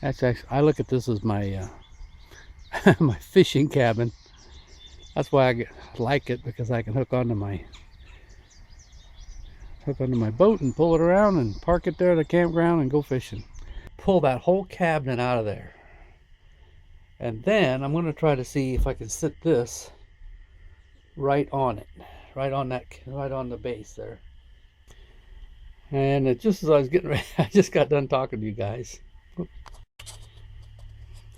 Actually, I look at this as my my fishing cabin. That's why I like it, because I can hook onto my boat and pull it around and park it there at the campground and go fishing. Pull that whole cabinet out of there. And then I'm going to try to see if I can sit this right on it. Right on the base there. And just as I was getting ready, I just got done talking to you guys.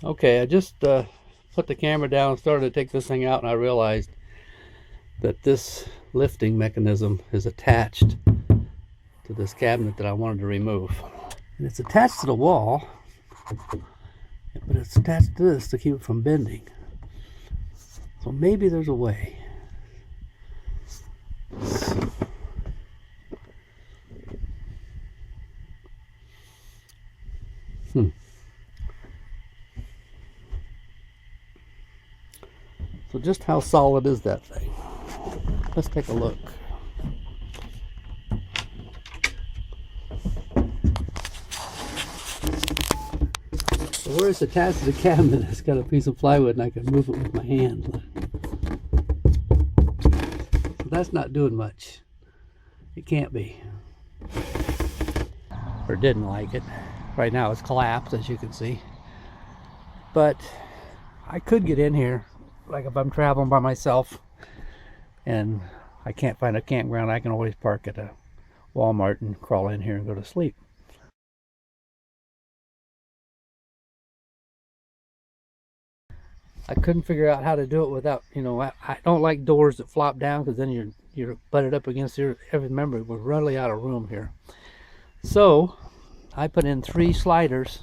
Okay, I just put the camera down and started to take this thing out, and I realized that this lifting mechanism is attached to this cabinet that I wanted to remove. And it's attached to the wall, but it's attached to this to keep it from bending. So maybe there's a way. So just how solid is that thing? Let's take a look. So where it's attached to the cabinet, it's got a piece of plywood and I can move it with my hand. So that's not doing much. It can't be. Or didn't like it. Right now it's collapsed, as you can see. But I could get in here, like if I'm traveling by myself and I can't find a campground, I can always park at a Walmart and crawl in here and go to sleep. I couldn't figure out how to do it without, I don't like doors that flop down, because then you're butted up against remember, we're really out of room here. So I put in 3 sliders.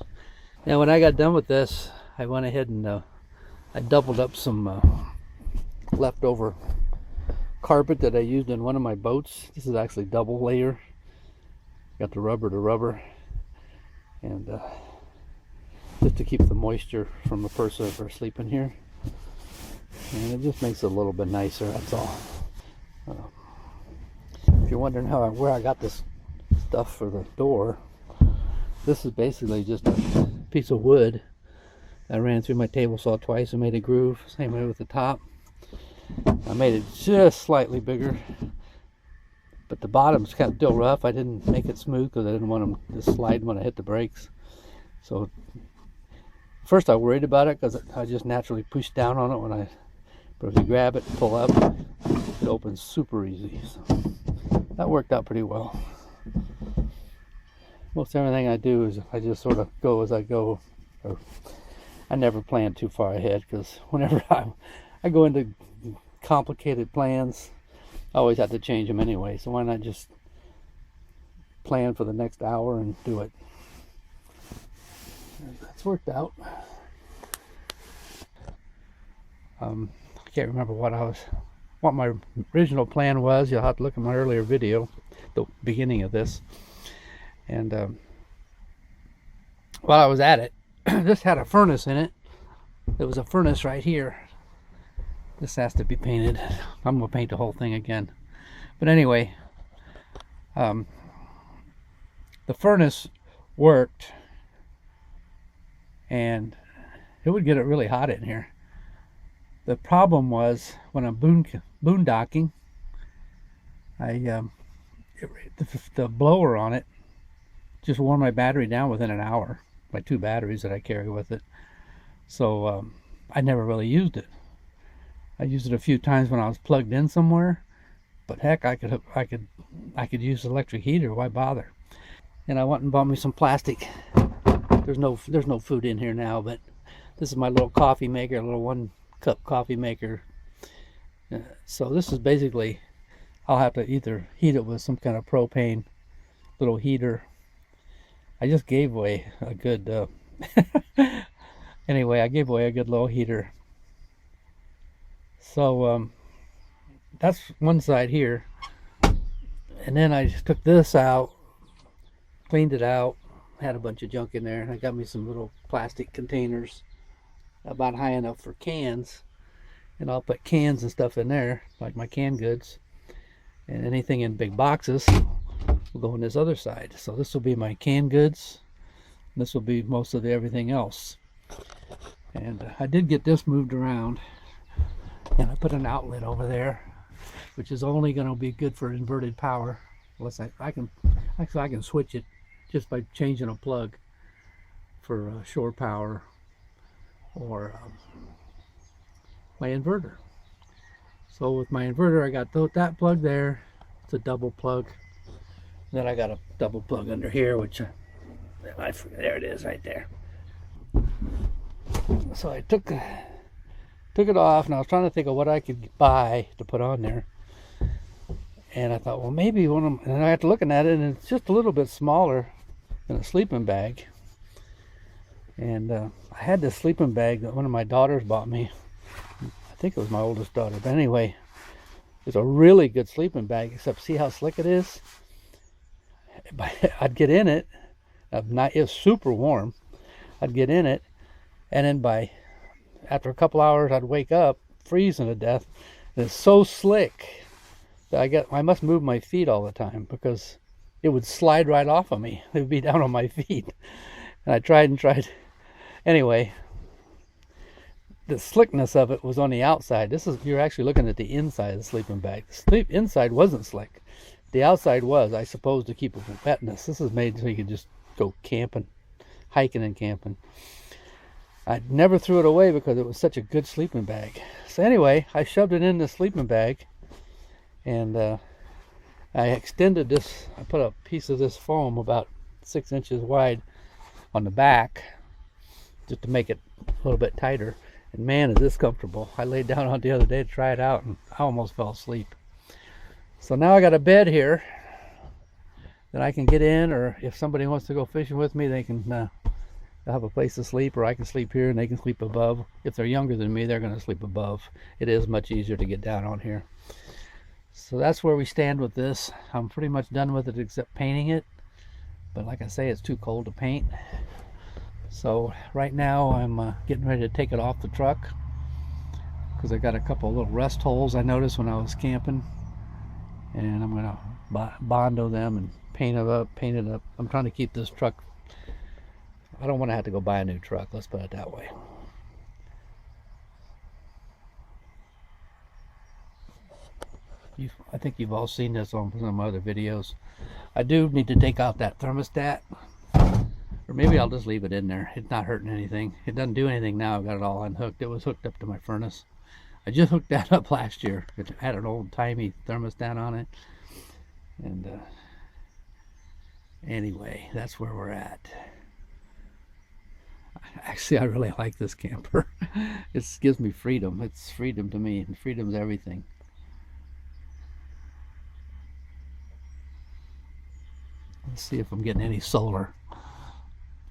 Now when I got done with this, I went ahead and I doubled up some leftover carpet that I used in one of my boats. This is actually double layer. Got the rubber to rubber, and just to keep the moisture from the person for sleeping here, and it just makes it a little bit nicer. That's all. If you're wondering where I got this stuff for the door, this is basically just a piece of wood. I ran through my table saw twice and made a groove. Same way with the top. I made it just slightly bigger, but the bottom's kind of still rough. I didn't make it smooth because I didn't want them to slide when I hit the brakes. So first I worried about it because I just naturally push down on it but if you grab it and pull up, it opens super easy. So that worked out pretty well. Most everything I do is I just sort of go as I go. I never plan too far ahead, because whenever I go into complicated plans, I always have to change them anyway. So why not just plan for the next hour and do it? And that's worked out. I can't remember what my original plan was. You'll have to look at my earlier video, the beginning of this. And while I was at it, this had a furnace in it. There was a furnace right here. This has to be painted. I'm gonna paint the whole thing again. But anyway, the furnace worked, and it would get it really hot in here. The problem was when I'm boondocking, the blower on it just wore my battery down within an hour. My 2 batteries that I carry with it. So I never really used it. I used it a few times when I was plugged in somewhere, but heck, I could use electric heater. Why bother? And I went and bought me some plastic. There's no food in here now, but this is my little coffee maker, a little 1-cup coffee maker. So this is basically, I'll have to either heat it with some kind of propane little heater. I just gave away a good anyway, I gave away a good little heater. So that's one side here, and then I just took this out, cleaned it out, had a bunch of junk in there, and I got me some little plastic containers about high enough for cans, and I'll put cans and stuff in there, like my canned goods, and anything in big boxes will go on this other side. So this will be my canned goods, This will be most of the everything else. And I did get this moved around, and I put an outlet over there, which is only going to be good for inverted power, unless I can switch it just by changing a plug for shore power or my inverter. So with my inverter, I got that plug there. It's a double plug. Then I got a double plug under here, which there it is right there. So I took it off, and I was trying to think of what I could buy to put on there. And I thought, well, maybe one of them, and I got to looking at it, and it's just a little bit smaller than a sleeping bag. And I had this sleeping bag that one of my daughters bought me. I think it was my oldest daughter, but anyway, it's a really good sleeping bag, except see how slick it is? I'd get in it, it's super warm. I'd get in it, and then after a couple hours, I'd wake up freezing to death. And it's so slick that I must move my feet all the time, because it would slide right off of me. It would be down on my feet. And I tried and tried. Anyway, the slickness of it was on the outside. You're actually looking at the inside of the sleeping bag. The inside wasn't slick. The outside was, I suppose, to keep it from wetness. This is made so you could just go camping, hiking and camping. I never threw it away because it was such a good sleeping bag. So anyway, I shoved it in the sleeping bag, and I extended this. I put a piece of this foam about 6 inches wide on the back, just to make it a little bit tighter. And man, is this comfortable. I laid down on it the other day to try it out, and I almost fell asleep. So now I got a bed here that I can get in, or if somebody wants to go fishing with me, they can have a place to sleep, or I can sleep here and they can sleep above. If they're younger than me, they're going to sleep above. It is much easier to get down on here. So that's where we stand with this. I'm pretty much done with it except painting it. But like I say, it's too cold to paint. So right now I'm getting ready to take it off the truck, because I got a couple of little rust holes I noticed when I was camping. And I'm going to Bondo them and paint it up. I'm trying to keep this truck. I don't want to have to go buy a new truck, let's put it that way. I think you've all seen this on some other videos. I do need to take out that thermostat, or maybe I'll just leave it in there. It's not hurting anything. It doesn't do anything now. I've got it all unhooked. It was hooked up to my furnace. I just hooked that up last year. It had an old-timey thermostat on it. And anyway, that's where we're at. Actually, I really like this camper. It gives me freedom. It's freedom to me, and freedom's everything. Let's see if I'm getting any solar.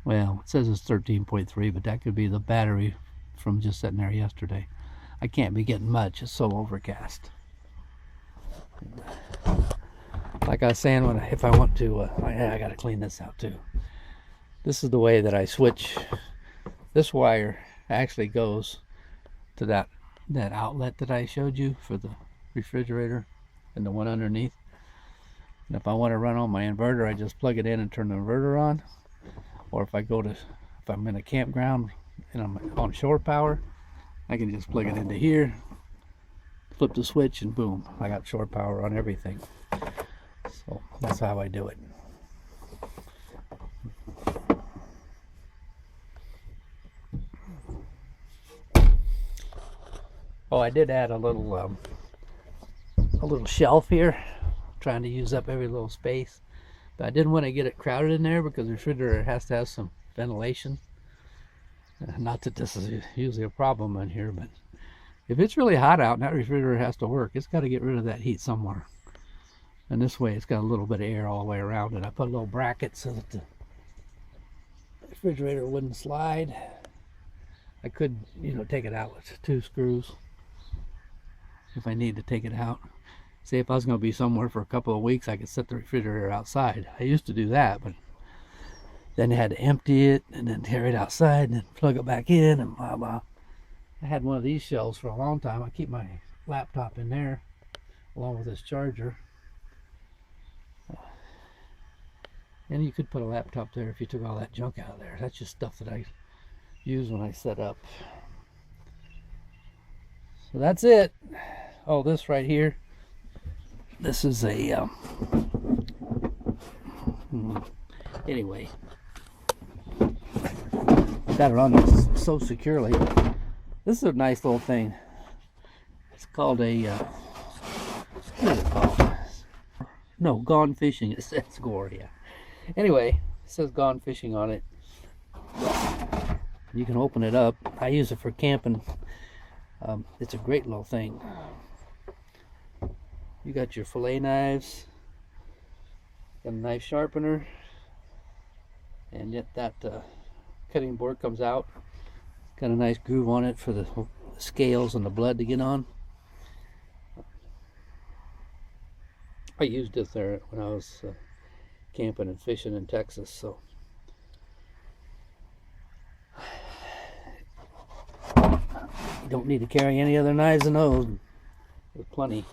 Well, it says it's 13.3, but that could be the battery from just sitting there yesterday. I can't be getting much. It's so overcast. Like I was saying, if I want to, I got to clean this out too. This is the way that I switch. This wire actually goes to that outlet that I showed you for the refrigerator, and the one underneath. And if I want to run on my inverter, I just plug it in and turn the inverter on. Or if I'm in a campground and I'm on shore power, I can just plug it into here, flip the switch, and boom, I got shore power on everything. So that's how I do it. Oh, I did add a little shelf here, trying to use up every little space. But I didn't want to get it crowded in there, because the refrigerator has to have some ventilation. Not that this is usually a problem in here, but if it's really hot out and that refrigerator has to work, it's got to get rid of that heat somewhere. And this way it's got a little bit of air all the way around it. I put a little bracket so that the refrigerator wouldn't slide. I could, take it out with 2 screws if I need to take it out. Say if I was going to be somewhere for a couple of weeks, I could set the refrigerator outside. I used to do that, but then I had to empty it and then carry it outside and then plug it back in and blah blah. I had one of these shelves for a long time. I keep my laptop in there along with this charger. And you could put a laptop there if you took all that junk out of there. That's just stuff that I use when I set up. So that's it. Oh, this right here. This is a anyway. Got it on there so securely. This is a nice little thing. It's called a what is it called? No, Gone Fishing. It says Gore, yeah. Anyway, it says Gone Fishing on it. You can open it up. I use it for camping. It's a great little thing. You got your fillet knives, got a knife sharpener, and yet that cutting board comes out. Got a nice groove on it for the scales and the blood to get on. I used it there when I was camping and fishing in Texas, so you don't need to carry any other knives than those. There's plenty.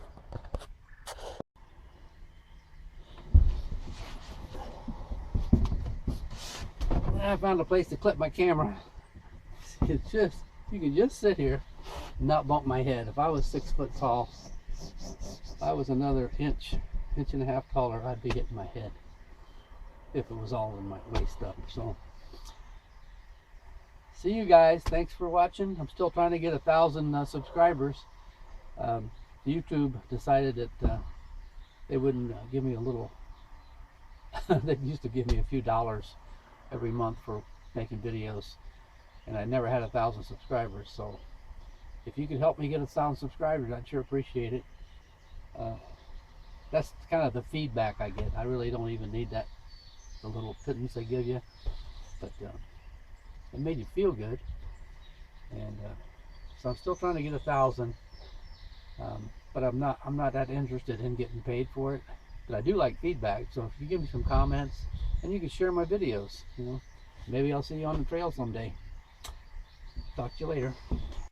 I found a place to clip my camera. It's just, you can just sit here and not bump my head. If I was 6 foot tall, if I was another inch and a half taller, I'd be hitting my head if it was all in my waist up. So see you guys. Thanks for watching. I'm still trying to get 1,000 subscribers. YouTube decided that they wouldn't give me a little they used to give me a few dollars every month for making videos, and I never had 1,000 subscribers. So if you could help me get 1,000 subscribers, I'd sure appreciate it. That's kind of the feedback I get. I really don't even need that, the little pittance they give you, but it made you feel good. And so I'm still trying to get 1,000, but I'm not that interested in getting paid for it. But I do like feedback, so if you give me some comments and you can share my videos, you know, maybe I'll see you on the trail someday. Talk to you later.